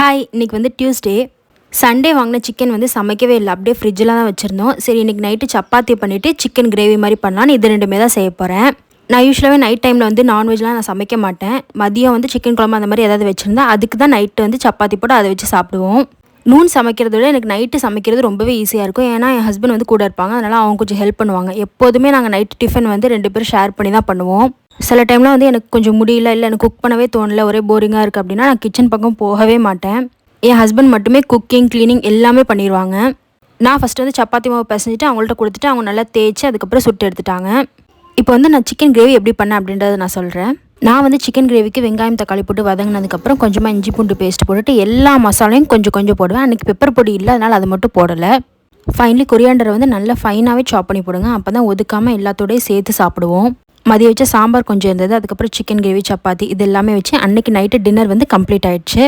Hi, இன்றைக்கி வந்து Tuesday. Sunday வாங்கின சிக்கன் வந்து சமைக்கவே இல்லை, அப்படியே ஃப்ரிட்ஜில் தான் வச்சுருந்தோம். சரி, இன்றைக்கி நைட்டு சப்பாத்தி பண்ணிவிட்டு சிக்கன் கிரேவி மாதிரி பண்ணலான்னு இது ரெண்டுமே தான் செய்ய போகிறேன். நான் யூஸ்வலாகவே நைட் டைமில் வந்து நான்வெஜ்லாம் நான் சமைக்க மாட்டேன். மதியம் வந்து சிக்கன் குழம்பு அந்த மாதிரி ஏதாவது வச்சுருந்தா அதுக்கு தான் நைட்டு வந்து சப்பாத்தி போட்டு அதை வச்சு சாப்பிடுவோம். நூன் சமைக்கிறத விட எனக்கு நைட்டு சமைக்கிறது ரொம்பவே ஈஸியாக இருக்கும். ஏன்னா என் ஹஸ்பண்ட் வந்து கூட இருப்பாங்க, அதனால் அவங்க கொஞ்சம் ஹெல்ப் பண்ணுவாங்க. எப்போதுமே நாங்கள் நைட்டு டிஃபன் வந்து 2 பேரும் ஷேர் பண்ணி தான் பண்ணுவோம். சில டைமில் வந்து எனக்கு கொஞ்சம் முடியல, இல்லை எனக்கு குக் பண்ணவே தோணல, ஒரே போரிங்காக இருக்குது அப்படின்னா நான் கிச்சன் பக்கம் போகவே மாட்டேன். என் ஹஸ்பண்ட் மட்டுமே குக்கிங், க்ளீனிங் எல்லாமே பண்ணிடுவாங்க. நான் ஃபஸ்ட்டு வந்து சப்பாத்தி மாவு பிசைஞ்சிட்டு அவங்கள்ட்ட கொடுத்துட்டு அவங்க நல்லா தேய்ச்சி அதுக்கப்புறம் சுட்டு எடுத்துட்டாங்க. இப்போ வந்து நான் சிக்கன் கிரேவி எப்படி பண்ணேன் அப்படின்றத நான் சொல்கிறேன். நான் வந்து சிக்கன் கிரேவிக்கு வெங்காயம் தக்காளி போட்டு வதங்கினதுக்கப்புறம் கொஞ்சமாக இஞ்சி பூண்டு பேஸ்ட் போட்டுட்டு எல்லா மசாலையும் கொஞ்சம் கொஞ்சம் போடுவேன். அன்றைக்கி பெப்பர் பொடி இல்லை, அதனால் அதை மட்டும் போடலை. ஃபைனலி கொரியாண்டரை வந்து நல்லா ஃபைனாகவே சாப் பண்ணி போடுங்க, அப்போ தான் ஒதுக்காமல் எல்லாத்தோடையும் சேர்த்து சாப்பிடுவோம். மதியம் வச்ச சாம்பார் கொஞ்சம் இருந்தது, அதுக்கப்புறம் சிக்கன் கிரேவி, சப்பாத்தி இது எல்லாமே வச்சு அன்றைக்கி நைட்டு டின்னர் வந்து கம்ப்ளீட் ஆகிடுச்சு.